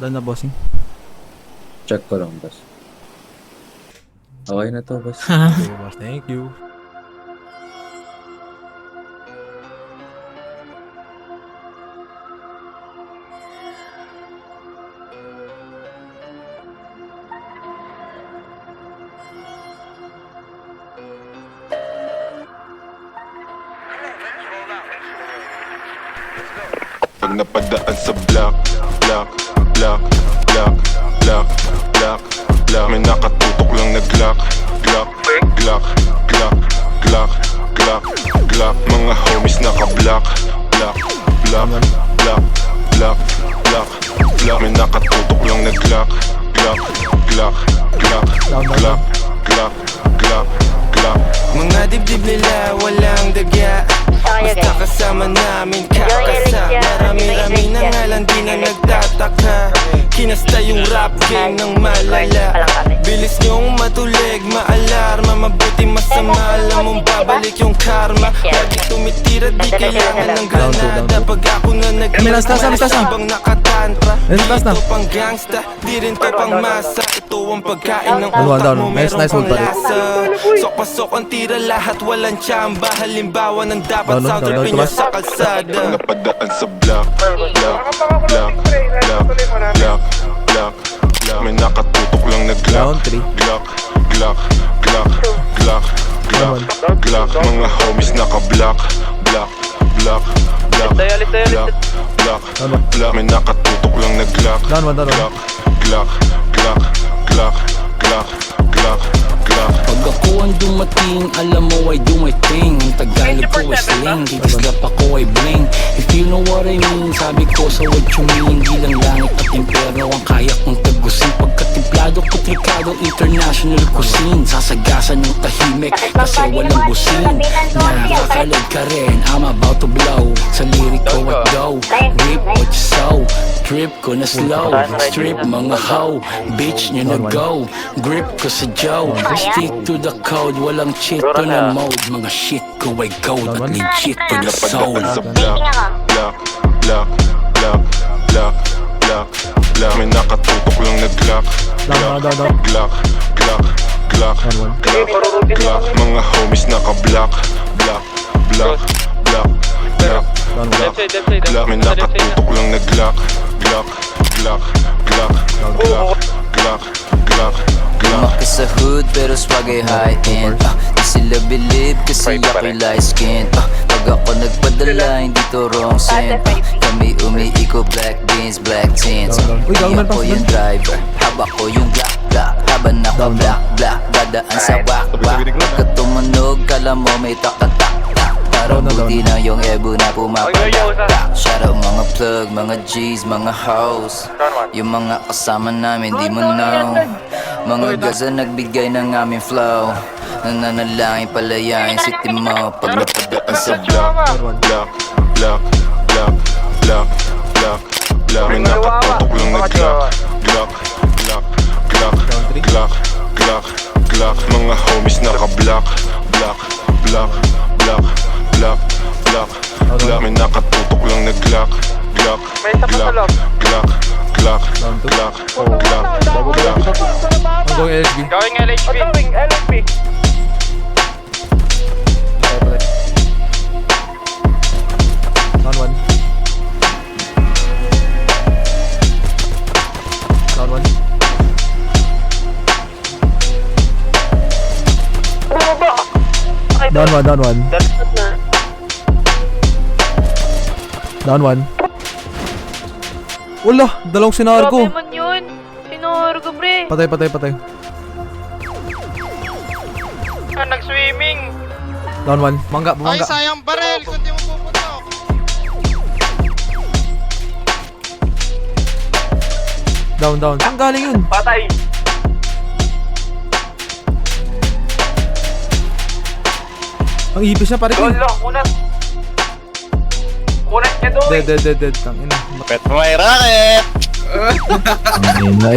Done na, bossing. Check ko lang, boss. Okay na to, boss. Okay, boss. Thank you. Pag napadaan sa block, block, block, block, block, block, block. May nakatutok lang na Glock, Glock, Glock, Glock, Glock, Glock, Glock. Mga homies naka-block, block, block, block, block, block, block. May nakatutok lang na Glock, Glock, Glock, Glock, Glock, Glock, Glock, Glock. Mga dibdib nila walang dagya, basta kasama namin kakasa. Marami-rami na nga lang di na nagtataka. Kinasta yung rap game ng malala. Bilis niyong matulig, maalarma. Mabuti masama, alam mong babalik yung karma. Lagi tumitira, di kailangan ng granada. Pag ako na nagmamasa, habang nakatantra. Dito pang gangsta, di rin to pang masa. Ito ang pagkain ng utak mo, meron pang lasa. Sok-pasok ang tira, lahat walang tsamba. Halimbawa ng dapat soundtrack nyo sa kalsada. Pag napadaan sa block, block, block, block, block, block, block. May nakatutok lang na Glock, Glock, Glock, Glock, Glock, Glock, Glock. Mga homies naka-block, block, block, block, block, block, block. May nakatutok lang na Glock, Glock, Glock, Glock, Glock, Glock, Glock, Glock. Pag ako ang dumating, alam mo I do my thing. Ang Tagalog ko ay sling, tigislap ako ay bling. If you know what I mean, sabi ko sa what you mean. Di lang langit at impero ang kaya kong tagusin. Pagkatimplado ko trikado, international cuisine. Sasagasan ng tahimik kasi walang busin. Nakakalad ka rin, I'm about to blow. Sa lirik ko at go, rip what you sow. Trip ko na slow, strip mga hoe. Bitch nyo na go, grip ko sa Joe. Stick to the code, walang cheat to na mode. Mga shit ko ay gold at legit to the soul. Napadaan sa block, block, block, block, block, block, block. May nakatutok lang na Glock, Glock, Glock, Glock, Glock, Glock, Glock. Mga homies naka-block, block, block, block, block, block, block. May nakatutok lang na Glock, Glock, Glock, Glock, Glock, Glock, Glock, Glock. Lumaki sa hood pero swag ay high-end. Di sila believe kasi ako'y light skin. Pag ako nagpadala hindi to wrong scent. Kami umiiko black beans, black tints. Di ako yung driver, haba ko yung black black. Habang naka black black, dadaan sa wak wak. Pagka tumunog kala mo may takatak. Para buti na yung ebo na pumapatak. Shoutout mga plug, mga G's, mga hoes. Yung mga kasama namin di mo know. Mga gaza nagbigay ng aming flow. Nananalangin palayain si Timo. Pag napadaan sa block, block, block, block, block, block, block. May nakatutok lang na Glock, Glock, Glock, Glock, Glock, Glock, Glock. Mga homies naka-block, block, block, block, block, block, block. May nakatutok lang na Glock, Glock, Glock, Glock, Glock, Glock, Glock, Glock. I'm going LHB. Going LHB. Going LHB. Down one. Down one. Down one, down one. Down one. Wala, dalawang sinar ko. Grabe man yun. Sinor ko, pre. Patay, patay, patay. Nag-swimming. Down one. Mangga, Ay, bumangga. sayang barel. Saan di mo puputok? Down, down. Saan galing yun? Patay. Ang ipis niya, pare ko. Golo, kunat. Kunat niya doon. Dead, dead, dead, dead. Tangina. Bet mo may racket! Tangina,